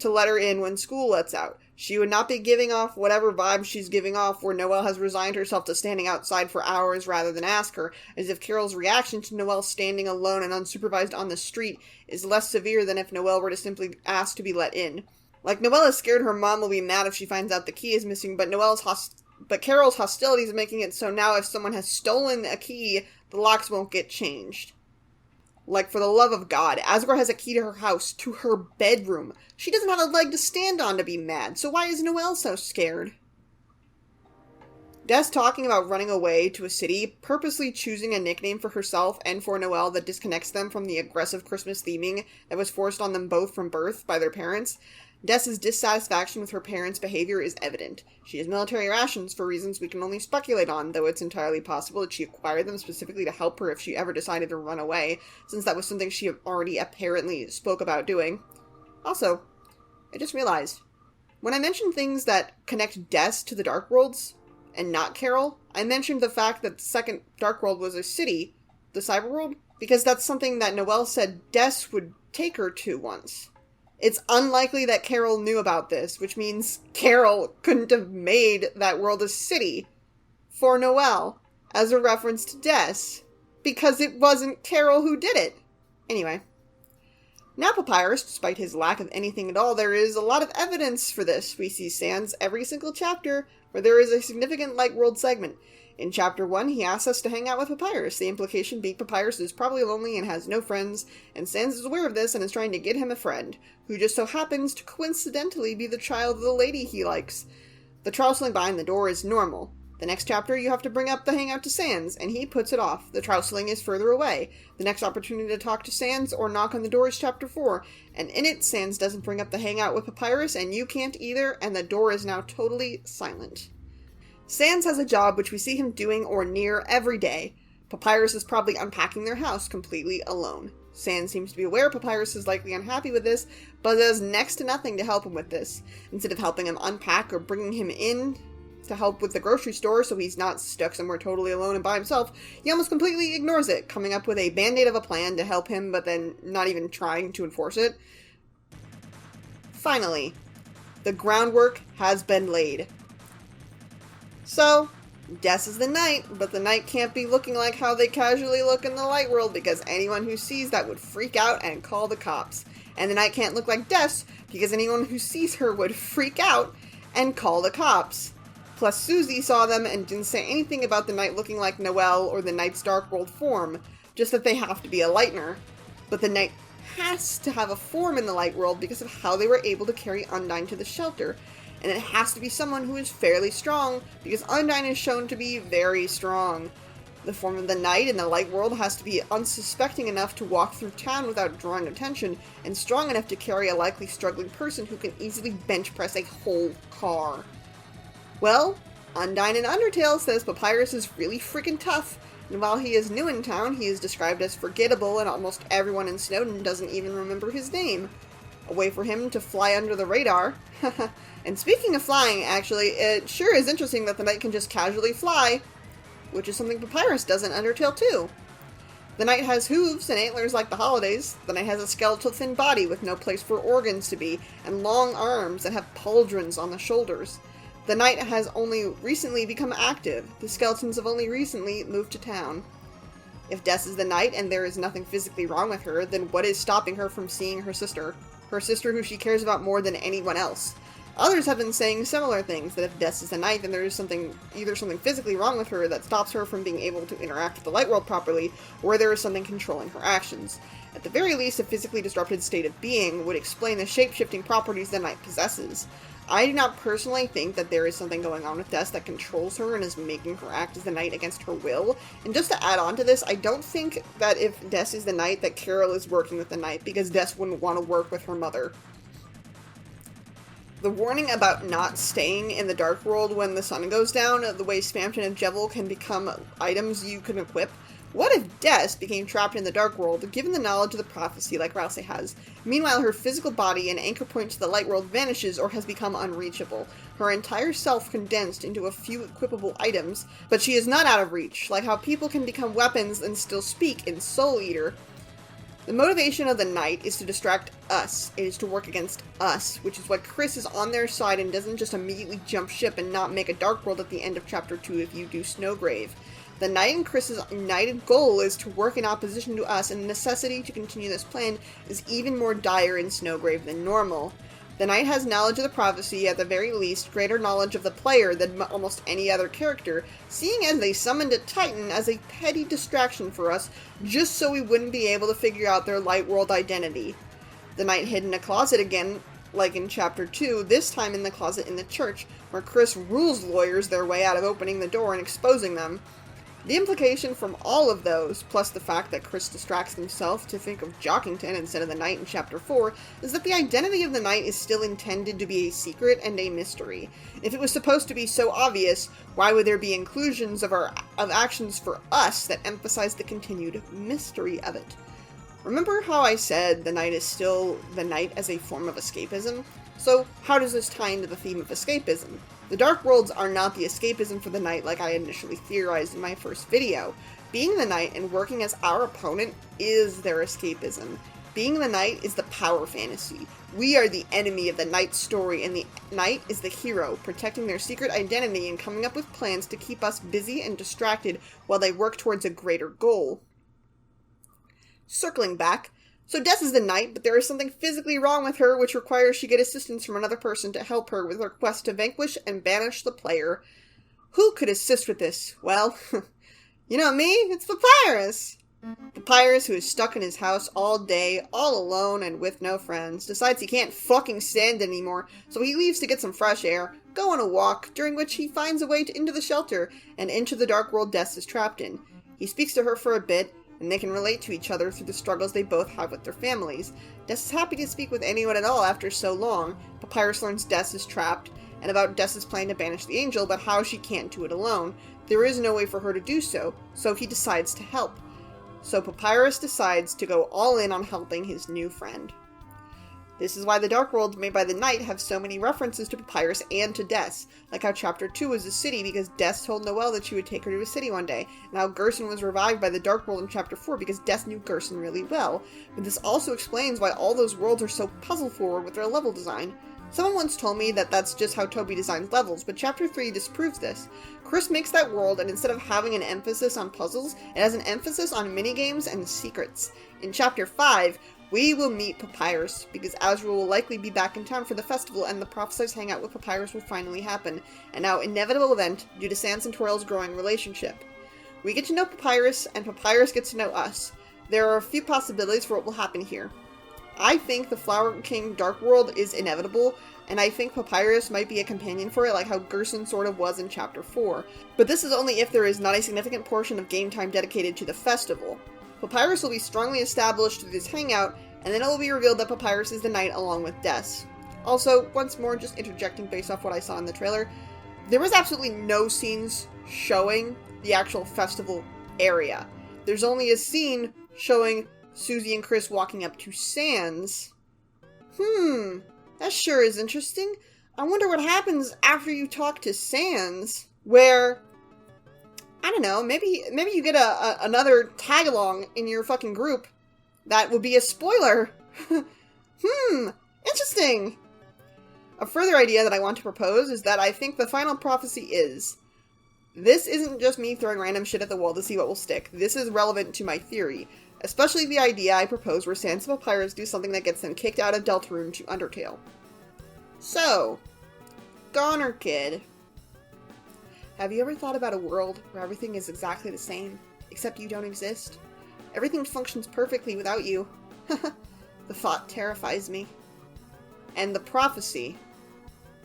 to let her in when school lets out. She would not be giving off whatever vibe she's giving off where Noelle has resigned herself to standing outside for hours rather than ask her, as if Carol's reaction to Noelle standing alone and unsupervised on the street is less severe than if Noelle were to simply ask to be let in. Like, Noelle is scared her mom will be mad if she finds out the key is missing, but Carol's hostility is making it so now if someone has stolen a key, the locks won't get changed. Like, for the love of God, Asgore has a key to her house, to her bedroom. She doesn't have a leg to stand on to be mad, so why is Noelle so scared? Des talking about running away to a city, purposely choosing a nickname for herself and for Noelle that disconnects them from the aggressive Christmas theming that was forced on them both from birth by their parents. Des's dissatisfaction with her parents' behavior is evident. She has military rations for reasons we can only speculate on, though it's entirely possible that she acquired them specifically to help her if she ever decided to run away, since that was something she already apparently spoke about doing. Also, I just realized, when I mentioned things that connect Des to the Dark Worlds, and not Carol, I mentioned the fact that the second Dark World was a city, the Cyberworld, because that's something that Noelle said Des would take her to once. It's unlikely that Carol knew about this, which means Carol couldn't have made that world a city for Noelle as a reference to Des, because it wasn't Carol who did it. Anyway. Now Papyrus, despite his lack of anything at all, there is a lot of evidence for this. We see Sans every single chapter where there is a significant light world segment. In Chapter 1, he asks us to hang out with Papyrus, the implication being Papyrus is probably lonely and has no friends, and Sans is aware of this and is trying to get him a friend, who just so happens to coincidentally be the child of the lady he likes. The trousling behind the door is normal. The next chapter, you have to bring up the hangout to Sans, and he puts it off. The trousling is further away. The next opportunity to talk to Sans or knock on the door is Chapter 4, and in it, Sans doesn't bring up the hangout with Papyrus, and you can't either, and the door is now totally silent. Sans has a job which we see him doing or near every day. Papyrus is probably unpacking their house completely alone. Sans seems to be aware Papyrus is likely unhappy with this, but does next to nothing to help him with this. Instead of helping him unpack or bringing him in to help with the grocery store so he's not stuck somewhere totally alone and by himself, he almost completely ignores it, coming up with a band-aid of a plan to help him, but then not even trying to enforce it. Finally, the groundwork has been laid. So, Des is the knight, but the knight can't be looking like how they casually look in the light world because anyone who sees that would freak out and call the cops. And the knight can't look like Des because anyone who sees her would freak out and call the cops. Plus, Susie saw them and didn't say anything about the knight looking like Noelle or the knight's Dark World form, just that they have to be a lightener. But the knight has to have a form in the light world because of how they were able to carry Undyne to the shelter. And it has to be someone who is fairly strong, because Undyne is shown to be very strong. The form of the knight in the light world has to be unsuspecting enough to walk through town without drawing attention, and strong enough to carry a likely struggling person who can easily bench press a whole car. Well, Undyne in Undertale says Papyrus is really freaking tough, and while he is new in town, he is described as forgettable and almost everyone in Snowdin doesn't even remember his name. a way for him to fly under the radar. And speaking of flying, actually, it sure is interesting that the knight can just casually fly, which is something Papyrus does in Undertale too. The knight has hooves and antlers like the holidays. The knight has a skeletal thin body with no place for organs to be, and long arms that have pauldrons on the shoulders. The knight has only recently become active. The skeletons have only recently moved to town. If Des is the knight and there is nothing physically wrong with her, then what is stopping her from seeing her sister? Her sister who she cares about more than anyone else. Others have been saying similar things, that if Des is the knight, then there is either something physically wrong with her that stops her from being able to interact with the light world properly, or there is something controlling her actions. At the very least, a physically disrupted state of being would explain the shape-shifting properties the knight possesses. I do not personally think that there is something going on with Des that controls her and is making her act as the knight against her will. And just to add on to this, I don't think that if Des is the knight that Carol is working with the knight, because Des wouldn't want to work with her mother. The warning about not staying in the Dark World when the sun goes down, the way Spamton and Jevil can become items you can equip. What if Des became trapped in the Dark World, given the knowledge of the prophecy like Rouse has? Meanwhile, her physical body and anchor point to the light world vanishes or has become unreachable. Her entire self condensed into a few equipable items, but she is not out of reach, like how people can become weapons and still speak in Soul Eater. The motivation of the knight is to distract us. It is to work against us, which is why Chris is on their side and doesn't just immediately jump ship and not make a Dark World at the end of Chapter 2 if you do Snowgrave. The knight and Chris's united goal is to work in opposition to us, and the necessity to continue this plan is even more dire in Snowgrave than normal. The knight has knowledge of the prophecy, at the very least, greater knowledge of the player than almost any other character, seeing as they summoned a Titan as a petty distraction for us, just so we wouldn't be able to figure out their light world identity. The knight hid in a closet again, like in Chapter 2, this time in the closet in the church, where Chris rules lawyers their way out of opening the door and exposing them. The implication from all of those, plus the fact that Chris distracts himself to think of Jockington instead of the knight in Chapter 4, is that the identity of the knight is still intended to be a secret and a mystery. If it was supposed to be so obvious, why would there be inclusions of actions for us that emphasize the continued mystery of it? Remember how I said the knight is still the knight as a form of escapism? So how does this tie into the theme of escapism? The Dark Worlds are not the escapism for the knight like I initially theorized in my first video. Being the knight and working as our opponent is their escapism. Being the knight is the power fantasy. We are the enemy of the knight's story, and the knight is the hero, protecting their secret identity and coming up with plans to keep us busy and distracted while they work towards a greater goal. Circling back, so Des is the knight, but there is something physically wrong with her which requires she get assistance from another person to help her with her quest to vanquish and banish the player. Who could assist with this? Well, you know me, it's Papyrus. Papyrus, who is stuck in his house all day, all alone and with no friends, decides he can't fucking stand anymore, so he leaves to get some fresh air, go on a walk, during which he finds a way into the shelter and into the dark world Des is trapped in. He speaks to her for a bit, and they can relate to each other through the struggles they both have with their families. Des is happy to speak with anyone at all after so long. Papyrus learns Des is trapped, and about Des's plan to banish the angel, but how she can't do it alone. There is no way for her to do so, so he decides to help. So Papyrus decides to go all in on helping his new friend. This is why the Dark Worlds made by the Knight have so many references to Papyrus and to Des, like how Chapter 2 is a city because Des told Noelle that she would take her to a city one day, and how Gerson was revived by the Dark World in Chapter 4 because Des knew Gerson really well. But this also explains why all those worlds are so puzzle-forward with their level design. Someone once told me that that's just how Toby designs levels, but Chapter 3 disproves this. Chris makes that world, and instead of having an emphasis on puzzles, it has an emphasis on minigames and secrets. In Chapter 5, we will meet Papyrus, because Azrael will likely be back in town for the festival, and the prophesized hangout with Papyrus will finally happen, an now inevitable event due to Sans and Twirl's growing relationship. We get to know Papyrus, and Papyrus gets to know us. There are a few possibilities for what will happen here. I think the Flower King Dark World is inevitable, and I think Papyrus might be a companion for it like how Gerson sort of was in Chapter 4. But this is only if there is not a significant portion of game time dedicated to the festival. Papyrus will be strongly established through this hangout, and then it will be revealed that Papyrus is the knight along with Des. Also, once more, just interjecting based off what I saw in the trailer, there was absolutely no scenes showing the actual festival area. There's only a scene showing Susie and Chris walking up to Sans, That sure is interesting. I wonder what happens after you talk to Sans, where, I don't know, maybe you get another tag-along in your fucking group. That would be a spoiler. Interesting. A further idea that I want to propose is that I think the final prophecy is, this isn't just me throwing random shit at the wall to see what will stick. This is relevant to my theory, especially the idea I propose where Sans and Papyrus do something that gets them kicked out of Deltarune to Undertale. So, Goner Kid, have you ever thought about a world where everything is exactly the same, except you don't exist? Everything functions perfectly without you. The thought terrifies me. And the prophecy.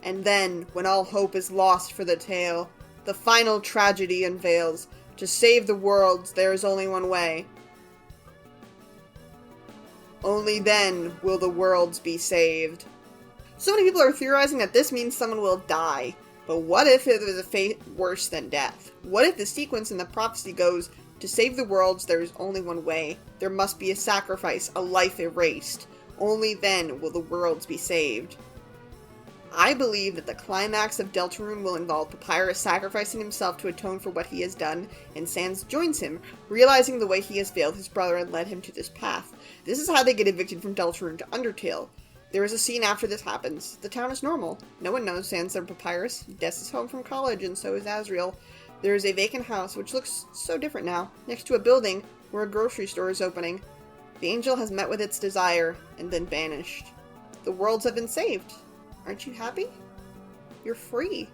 And then, when all hope is lost for the tale, the final tragedy unveils. To save the worlds, there is only one way. Only then will the worlds be saved. So many people are theorizing that this means someone will die. But what if it was a fate worse than death? What if the sequence in the prophecy goes, to save the worlds, there is only one way. There must be a sacrifice, a life erased. Only then will the worlds be saved. I believe that the climax of Deltarune will involve Papyrus sacrificing himself to atone for what he has done, and Sans joins him, realizing the way he has failed his brother and led him to this path. This is how they get evicted from Deltarune to Undertale. There is a scene after this happens. The town is normal. No one knows Sans or Papyrus. Des is home from college, and so is Asriel. There is a vacant house, which looks so different now, next to a building where a grocery store is opening. The angel has met with its desire, and then vanished. The worlds have been saved. Aren't you happy? You're free.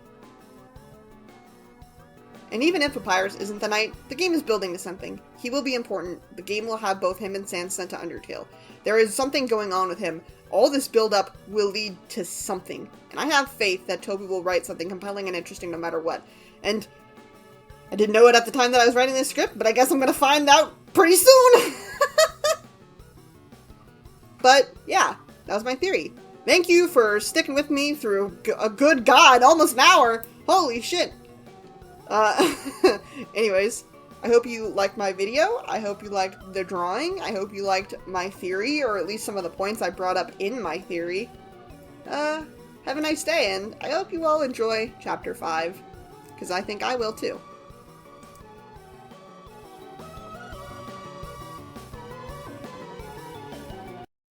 And even if Papyrus isn't the knight, the game is building to something. He will be important. The game will have both him and Sans sent to Undertale. There is something going on with him. All this build-up will lead to something. And I have faith that Toby will write something compelling and interesting no matter what. And I didn't know it at the time that I was writing this script, but I guess I'm gonna find out pretty soon! But, yeah, that was my theory. Thank you for sticking with me through a good god, almost an hour! Holy shit! Anyways, I hope you liked my video, I hope you liked the drawing, I hope you liked my theory, or at least some of the points I brought up in my theory. Have a nice day, and I hope you all enjoy Chapter 5, because I think I will too.